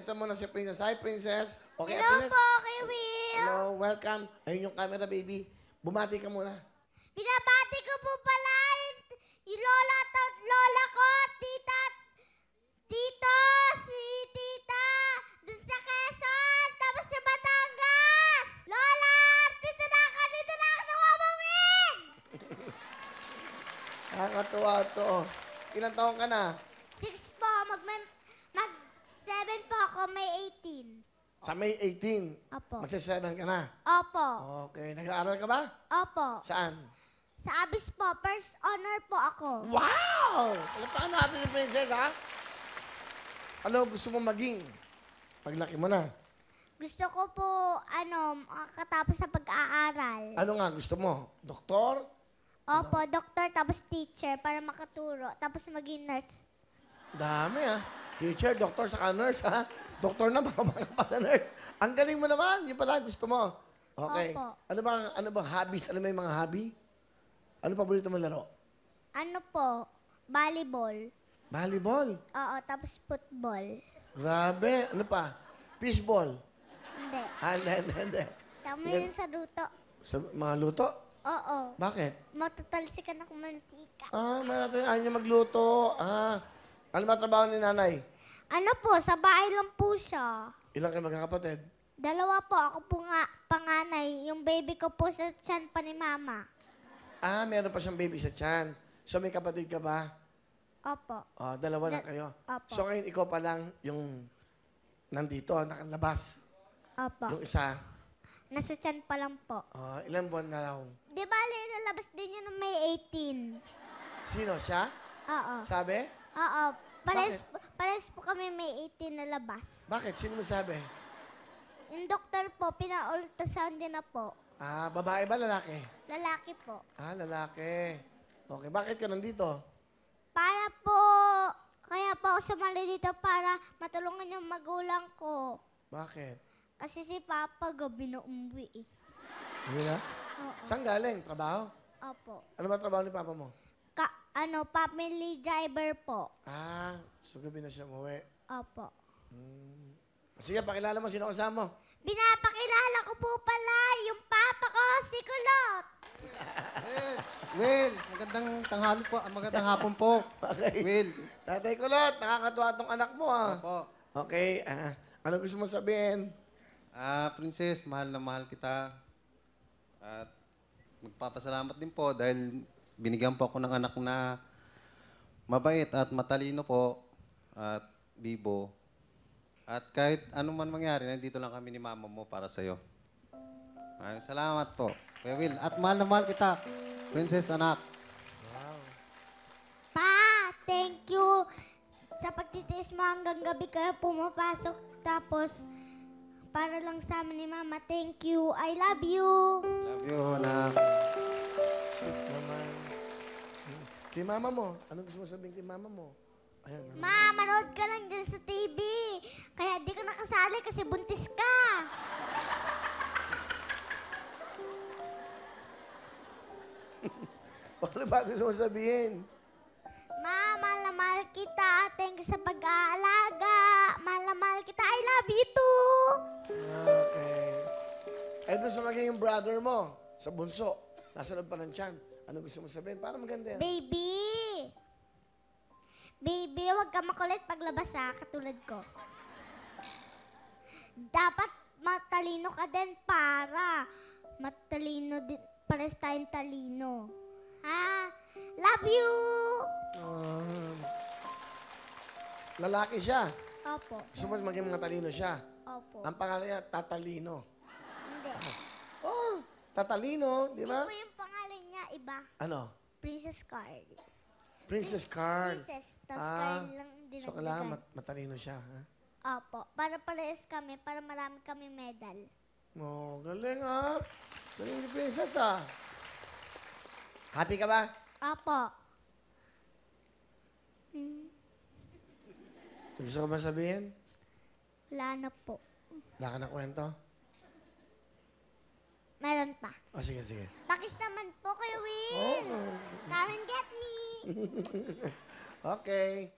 Ito muna si Princess. Hi, Princess. Okay, Hello Princess? po, Kuya Will. Hello, welcome. Ayun yung camera, baby. Bumati ka muna. Binabati ko po pala yung lola at lola ko, tita, tito, si tita, dun sa Quezon, tapos sa Batangas. Lola, artista na ako, dito na ako sa Wamawin. Nakakatuwa to. Ilang taon ka na? 6 po, mag 7 po ako, May 18. Sa May 18. Opo. Magsa-7 ka na. Opo. Okay. Nag-aaral ka ba? Opo. Saan? Sa Abis po, first honor po ako. Wow! Palapakan natin yung Princess, ha? Ano gusto mo maging? Paglaki mo na. Gusto ko po, makatapos sa pag-aaral. Ano nga gusto mo? Doktor? Opo, doktor tapos teacher para makaturo. Tapos maging nurse. Dami, ha? Teacher, doktor, saka nurse, ha? Doktor na, baka mga pala nurse. Ang galing mo naman. Yung pala gusto mo. Okay. Opo. Ano bang hobbies? Ano may mga hobby? Ano paborito mo laro? Ano po? Volleyball. Volleyball. Oo, tapos football. Grabe. Ano pa? Fishball. Hindi. Hindi. Tama yun sa luto. Sa mga luto? Oo. Bakit? Matutalsikan ako mantika. Ayaw niya magluto. Ano ba trabaho ni nanay? Ano po, sa bahay lang po siya. Ilang kayo magkakapatid? 2 po, ako po nga panganay. Yung baby ko po sa tiyan pa ni mama. Meron pa siyang baby sa tiyan. So may kapatid ka ba? Opo. 2 na kayo. Opo. So ngayon ikaw pa lang yung nandito, nakalabas. Opo. Yung isa, Nasa tiyan pa lang po. ilang buwan na raw? Di ba, lalabas din yun ng May 18? Sino siya? Oo. Sabi? Oo. Pares po kami May 18 na labas. Bakit? Sino mo sabi? Yung doktor po, pina-ultrasound din na po. Babae ba lalaki? Lalaki po. Lalaki. Okay, bakit ka nandito? Para po, kaya po ako sumali dito para matulungan yung magulang ko. Bakit? Kasi si Papa gabi na umuwi eh. Hindi na? Oo. Saan galing? Trabaho? Opo. Ano ba trabaho ni Papa mo? Family driver po. So gabi na siya umuwi. Opo. Sige, pakilala mo. Sino kasama mo? Pinapakilala ko po pala yung Papa ko, si Kulot. Will, magandang tanghali po. Magandang hapon po. Okay. Will. Tatay Kulot, nakakatuwa tong anak mo, Opo. Okay, ano gusto mo sabihin? Princess, mahal na mahal kita. At magpapasalamat din po dahil binigyan po ako ng anak na mabait at matalino po at bibo. At kahit anong man mangyari, nandito lang kami ni mama mo para sa'yo. Maraming salamat po. Kuya Will, at mahal na mahal kita, Princess anak. Pa, thank you sa pagtitiis mo hanggang gabi ka pumapasok. Tapos, para lang sa amin ni Mama, thank you. I love you. Love you, anak. Sweet naman. Kay mama mo, ano gusto mo sabihin kay mama mo? Ayan, Ma, manood ka lang dyan sa TV. Kaya di ka nakasali kasi buntis ka. Ano ba gusto mo sabihin? Ma, mahal na mahal kita. Thank you sa pag-aalaga. Mahal na mahal kita. I love you too. Okay. Doon sa magiging brother mo, sa bunso, nasa loob pa ng tiyan. Ano gusto mo sabihin? Para maganda yan. Baby. Baby, huwag ka makulit paglabas katulad ko. Dapat matalino ka din para matalino din. Pares tayong talino. Ha? Love you! Lalaki siya. Opo. Gusto mo maging matalino siya. Opo. Ang pangalan niya, Tatalino. Hindi. Tatalino, di Hindi ba? po yung pangalan niya, iba. Ano? Princess Carl. Princess Card. Princess. Tapos Carl lang din So, kailangan matalino siya, ha? Opo. Para parehas kami, para marami kami medal. Galing, ha? Galing ni Princess, ha? Happy ka ba? Opo. Gusto ko ba sabihin? Wala na po. Wala ka na kwento? Meron pa. Sige, sige. Pakis naman po, Kuya Will. Come and get me. Okay.